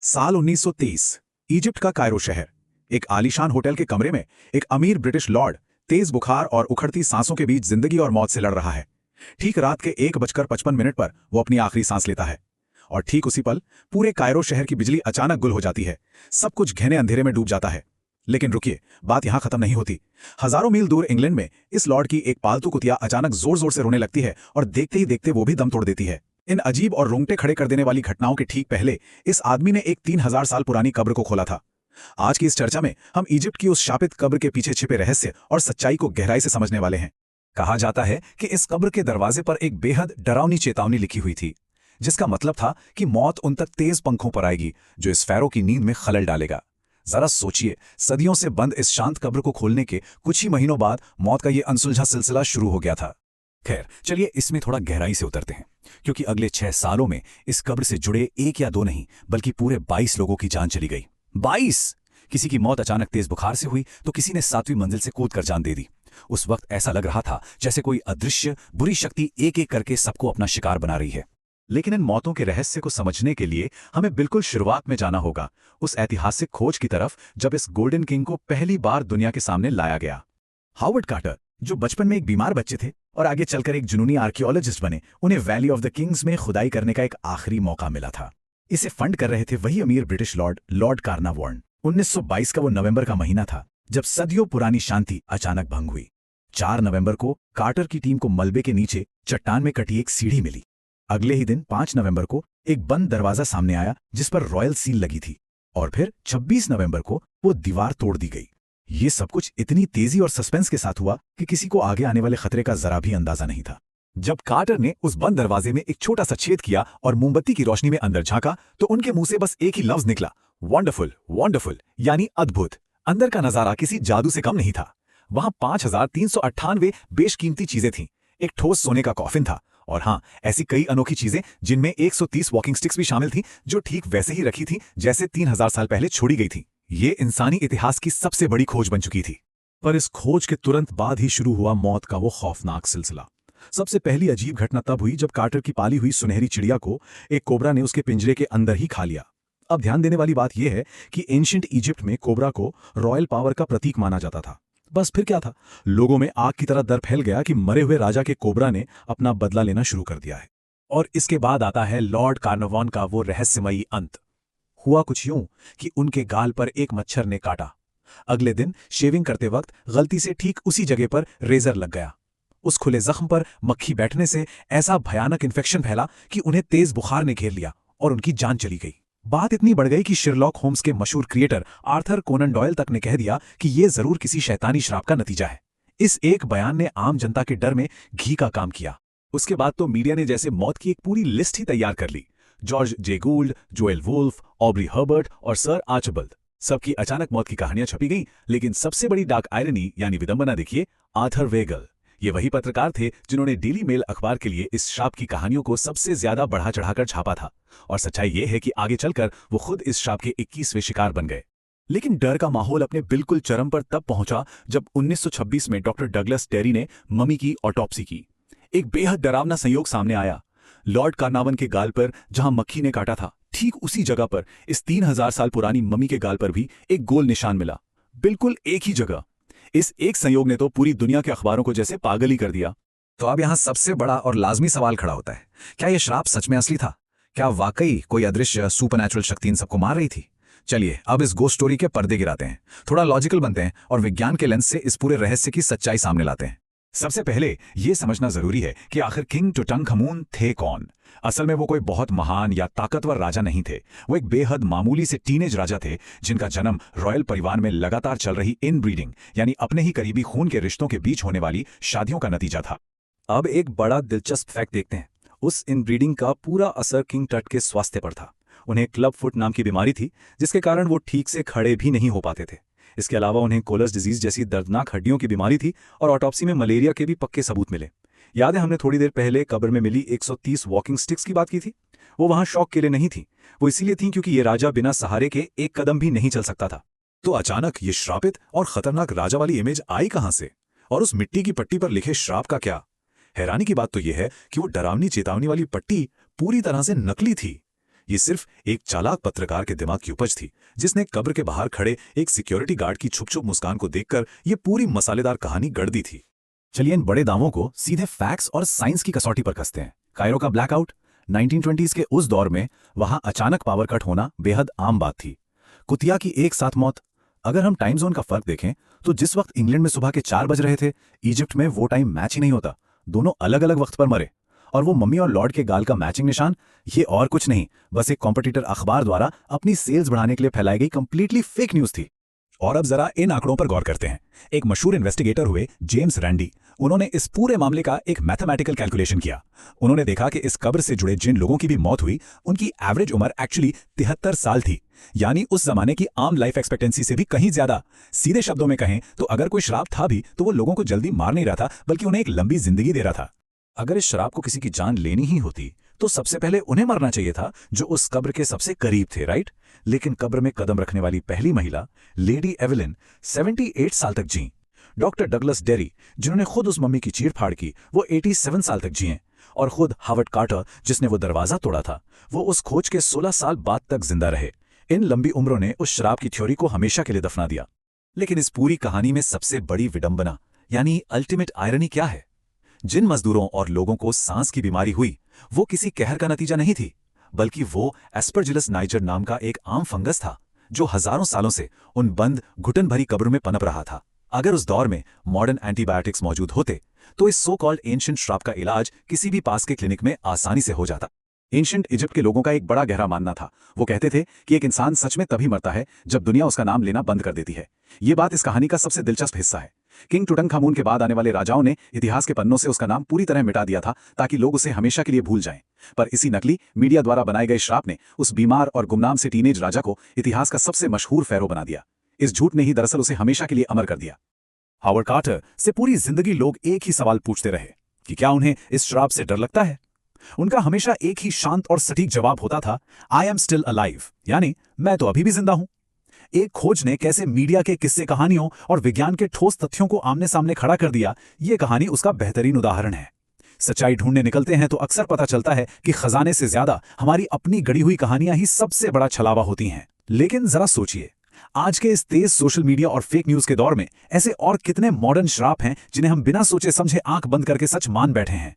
साल 1930। इजिप्ट का कायरो शहर। एक आलीशान होटल के कमरे में एक अमीर ब्रिटिश लॉर्ड तेज बुखार और उखड़ती सांसों के बीच जिंदगी और मौत से लड़ रहा है। ठीक रात के 1:55 पर वो अपनी आखिरी सांस लेता है और ठीक उसी पल पूरे कायरो शहर की बिजली अचानक गुल हो जाती है। सब कुछ घने अंधेरे में डूब जाता है। लेकिन रुकिए, बात यहां खत्म नहीं होती। हजारों मील दूर इंग्लैंड में इस लॉर्ड की एक पालतू कुतिया अचानक जोर जोर से रोने लगती है और देखते ही देखते वो भी दम तोड़ देती है। इन अजीब और रोंगटे खड़े कर देने वाली घटनाओं के ठीक पहले इस आदमी ने एक 3000 साल पुरानी कब्र को खोला था। आज की इस चर्चा में हम इजिप्ट की उस शापित कब्र के पीछे छिपे रहस्य और सच्चाई को गहराई से समझने वाले हैं। कहा जाता है कि इस कब्र के दरवाजे पर एक बेहद डरावनी चेतावनी लिखी हुई थी, जिसका मतलब था कि मौत उन तक तेज पंखों पर आएगी जो इस फैरो की नींद में खलल डालेगा। जरा सोचिए, सदियों से बंद इस शांत कब्र को खोलने के कुछ ही महीनों बाद मौत का यह अनसुलझा सिलसिला शुरू हो गया था। खैर, चलिए इसमें थोड़ा गहराई से उतरते हैं, क्योंकि अगले 6 सालों में इस कब्र से जुड़े एक या दो नहीं बल्कि पूरे 22 लोगों की जान चली गई। 22! किसी की मौत अचानक तेज बुखार से हुई तो किसी ने 7वीं मंजिल से कूद कर जान दे दी। उस वक्त ऐसा लग रहा था जैसे कोई अदृश्य बुरी शक्ति एक एक करके सबको अपना शिकार बना रही है। लेकिन इन मौतों के रहस्य को समझने के लिए हमें बिल्कुल शुरुआत में जाना होगा, उस ऐतिहासिक खोज की तरफ जब इस गोल्डन किंग को पहली बार दुनिया के सामने लाया गया। हावर्ड कार्टर, जो बचपन में एक बीमार बच्चे थे और आगे चलकर एक जुनूनी आर्कियोलॉजिस्ट बने, उन्हें वैली ऑफ द किंग्स में खुदाई करने का एक आखिरी मौका मिला था। इसे फंड कर रहे थे वही अमीर ब्रिटिश लॉर्ड कार्नावॉर्न। 1922 का वो नवंबर का महीना था जब सदियों पुरानी शांति अचानक भंग हुई। 4 नवंबर को कार्टर की टीम को मलबे के नीचे चट्टान में कटी एक सीढ़ी मिली। अगले ही दिन 5 नवंबर को एक बंद दरवाजा सामने आया जिस पर रॉयल सील लगी थी, और फिर 26 नवंबर को वो दीवार तोड़ दी गई। ये सब कुछ इतनी तेजी और सस्पेंस के साथ हुआ कि किसी को आगे आने वाले खतरे का जरा भी अंदाजा नहीं था। जब कार्टर ने उस बंद दरवाजे में एक छोटा सा छेद किया और मोमबत्ती की रोशनी में अंदर झांका तो उनके मुंह से बस एक ही लफ्ज निकला, वंडरफुल, वंडरफुल, यानी अद्भुत। अंदर का नजारा किसी जादू से कम नहीं था। वहां 5398 बेशकीमती चीजें थीं। एक ठोस सोने का कॉफिन था, और हाँ, ऐसी कई अनोखी चीजें जिनमें 130 वॉकिंग स्टिक्स भी शामिल थीं, जो ठीक वैसे ही रखी थीं जैसे 3000 साल पहले छोड़ी गई थी। ये इंसानी इतिहास की सबसे बड़ी खोज बन चुकी थी। पर इस खोज के तुरंत बाद ही शुरू हुआ मौत का वो खौफनाक सिलसिला। सबसे पहली अजीब घटना तब हुई जब कार्टर की पाली हुई सुनहरी चिड़िया को एक कोबरा ने उसके पिंजरे के अंदर ही खा लिया। अब ध्यान देने वाली बात यह है कि एंशिएंट इजिप्ट में कोबरा को रॉयल पावर का प्रतीक माना जाता था। बस फिर क्या था, लोगों में आग की तरह डर फैल गया कि मरे हुए राजा के कोबरा ने अपना बदला लेना शुरू कर दिया है। और इसके बाद आता है लॉर्ड कार्नावॉर्न का वो रहस्यमयी अंत। हुआ कुछ यूं कि उनके गाल पर एक मच्छर ने काटा। अगले दिन शेविंग करते वक्त गलती से ठीक उसी जगह पर रेजर लग गया। उस खुले जख्म पर मक्खी बैठने से ऐसा भयानक इन्फेक्शन फैला कि उन्हें तेज बुखार ने घेर लिया और उनकी जान चली गई। बात इतनी बढ़ गई कि शर्लॉक होम्स के मशहूर क्रिएटर आर्थर कोनन डॉयल तक ने कह दिया कि यह जरूर किसी शैतानी श्राप का नतीजा है। इस एक बयान ने आम जनता के डर में घी का काम किया। उसके बाद तो मीडिया ने जैसे मौत की एक पूरी लिस्ट ही तैयार कर ली। जॉर्ज जे गूल्ड, जोएल वुल्फ, ऑब्री हर्बर्ट और सर आर्चबल्ड, सबकी अचानक मौत की कहानियां छपी गईं। लेकिन सबसे बड़ी डार्क आयरनी यानी विडंबना देखिए, आर्थर वेगल। ये वही पत्रकार थे जिन्होंने डेली मेल अखबार के लिए इस श्राप की कहानियों को सबसे ज्यादा बढ़ा चढ़ाकर छापा था। और सच्चाई ये है कि आगे चलकर वो खुद इस श्राप के 21वें शिकार बन गए। लेकिन डर का माहौल अपने बिल्कुल चरम पर तब पहुंचा जब 1926 में डॉक्टर डगलस टेरी ने मम्मी की ऑटोप्सी की। एक बेहद डरावना संयोग सामने आया। लॉर्ड कार्नावॉर्न के गाल पर जहां मक्खी ने काटा था, ठीक उसी जगह पर इस 3000 साल पुरानी मम्मी के गाल पर भी एक गोल निशान मिला, बिल्कुल एक ही जगह। इस एक संयोग ने तो पूरी दुनिया के अखबारों को जैसे पागल ही कर दिया। तो अब यहां सबसे बड़ा और लाजमी सवाल खड़ा होता है, क्या यह श्राप सच में असली था? क्या वाकई कोई अदृश्य सुपरनैचुरल शक्ति इन सबको मार रही थी? चलिए अब इस गोस्ट स्टोरी के पर्दे गिराते हैं, थोड़ा लॉजिकल बनते हैं और विज्ञान के लेंस से इस पूरे रहस्य की सच्चाई सामने लाते हैं। सबसे पहले यह समझना जरूरी है कि आखिर किंग टुटनखमून थे कौन। असल में वो कोई बहुत महान या ताकतवर राजा नहीं थे। वो एक बेहद मामूली से टीनेज राजा थे जिनका जन्म रॉयल परिवार में लगातार चल रही इनब्रीडिंग यानी अपने ही करीबी खून के रिश्तों के बीच होने वाली शादियों का नतीजा था। अब एक बड़ा दिलचस्प फैक्ट देखते हैं। उस इनब्रीडिंग का पूरा असर किंग टट के स्वास्थ्य पर था। उन्हें क्लब फुट नाम की बीमारी थी जिसके कारण वो ठीक से खड़े भी नहीं हो पाते थे। इसके अलावा उन्हें कोलर्स डिजीज जैसी दर्दनाक हड्डियों की बीमारी थी और ऑटोप्सी में मलेरिया के भी पक्के सबूत मिले। याद है हमने थोड़ी देर पहले कब्र में मिली 130 वॉकिंग स्टिक्स की बात की थी? वो वहां शौक के लिए नहीं थी, वो इसीलिए थी क्योंकि ये राजा बिना सहारे के एक कदम भी नहीं चल सकता था। तो अचानक ये श्रापित और खतरनाक राजा वाली इमेज आई कहां से? और उस मिट्टी की पट्टी पर लिखे श्राप का क्या? हैरानी की बात तो यह है कि वो डरावनी चेतावनी वाली पट्टी पूरी तरह से नकली थी। ये सिर्फ एक चालाक पत्रकार के दिमाग की उपज थी, जिसने कब्र के बाहर खड़े एक सिक्योरिटी गार्ड की छुप-छुप मुस्कान को देखकर ये पूरी मसालेदार कहानी गढ़ दी थी। चलिए इन बड़े दावों को सीधे फैक्ट्स और साइंस की कसौटी पर कसते हैं। कायरो का ब्लैकआउट 1920s के उस दौर में वहां अचानक पावर कट होना बेहद आम बात थी। कुतिया की एक साथ मौत। अगर हम टाइम जोन का फर्क देखें तो जिस वक्त इंग्लैंड में सुबह के 4 बज रहे थे, इजिप्ट में वो टाइम मैच ही नहीं होता। दोनों अलग अलग वक्त पर मरे। और वो मम्मी और लॉर्ड के गाल का मैचिंग निशान, ये और कुछ नहीं, बस एक कॉम्पिटिटर अखबार द्वारा अपनी सेल्स बढ़ाने के लिए फैलाई गई कंप्लीटली फेक न्यूज थी। और अब जरा इन आंकड़ों पर गौर करते हैं। एक मशहूर इन्वेस्टिगेटर हुए जेम्स रैंडी। उन्होंने इस पूरे मामले का एक मैथमेटिकल कैलकुलेशन किया। उन्होंने देखा कि इस कब्र से जुड़े जिन लोगों की भी मौत हुई, उनकी एवरेज उम्र एक्चुअली 73 साल थी, यानी उस जमाने की आम लाइफ एक्सपेक्टेंसी से भी कहीं ज्यादा। सीधे शब्दों में कहें तो अगर कोई श्राप था भी तो वो लोगों को जल्दी मार नहीं रहा था, बल्कि उन्हें एक लंबी जिंदगी दे रहा था। अगर इस श्राप को किसी की जान लेनी ही होती तो सबसे पहले उन्हें मरना चाहिए था, जो उस कब्र के सबसे करीब थे, राइट? लेकिन कब्र में कदम रखने वाली पहली महिला लेडी एवेलिन 78 साल तक जी। डॉक्टर डगलस डेरी, जिन्होंने खुद उस मम्मी की चीरफाड़ की, वो 87 साल तक जिए। और खुद हावर्ड कार्टर, जिसने वो दरवाजा तोड़ा था, वो उस खोज के 16 साल बाद तक जिंदा रहे। इन लंबी उम्रों ने उस शराब की थ्योरी को हमेशा के लिए दफना दिया। लेकिन इस पूरी कहानी में सबसे बड़ी विडंबना यानी अल्टीमेट आयरनी क्या है? जिन मजदूरों और लोगों को सांस की बीमारी हुई, वो किसी कहर का नतीजा नहीं थी, बल्कि वो एस्परजिलस नाइजर नाम का एक आम फंगस था, जो हजारों सालों से उन बंद घुटन भरी कब्रों में पनप रहा था। अगर उस दौर में मॉडर्न एंटीबायोटिक्स मौजूद होते तो इस सो कॉल्ड एंशिएंट श्राप का इलाज किसी भी पास के क्लिनिक में आसानी से हो जाता। एंशिएंट इजिप्ट के लोगों का एक बड़ा गहरा मानना था। वो कहते थे कि एक इंसान सच में तभी मरता है जब दुनिया उसका नाम लेना बंद कर देती है। ये बात इस कहानी का सबसे दिलचस्प हिस्सा है। किंग टुटनखामून के बाद आने वाले राजाओं ने इतिहास के पन्नों से उसका नाम पूरी तरह मिटा दिया था, ताकि लोग उसे हमेशा के लिए भूल जाएं। पर इसी नकली मीडिया द्वारा बनाए गए श्राप ने उस बीमार और गुमनाम से टीनेज राजा को इतिहास का सबसे मशहूर फेरो बना दिया। इस झूठ ने ही दरअसल उसे हमेशा के लिए अमर कर दिया। हावर्ड कार्टर से पूरी जिंदगी लोग एक ही सवाल पूछते रहे कि क्या उन्हें इस श्राप से डर लगता है। उनका हमेशा एक ही शांत और सटीक जवाब होता था, आई एम स्टिल अलाइव, यानी मैं तो अभी भी जिंदा हूं। एक खोज ने कैसे मीडिया के किस्से कहानियों और विज्ञान के ठोस तथ्यों को आमने सामने खड़ा कर दिया, ये कहानी उसका बेहतरीन उदाहरण है। सच्चाई ढूंढने निकलते हैं तो अक्सर पता चलता है कि खजाने से ज्यादा हमारी अपनी गढ़ी हुई कहानियां ही सबसे बड़ा छलावा होती हैं। लेकिन जरा सोचिए, आज के इस तेज सोशल मीडिया और फेक न्यूज के दौर में ऐसे और कितने मॉडर्न श्राप हैं जिन्हें हम बिना सोचे समझे आंख बंद करके सच मान बैठे हैं।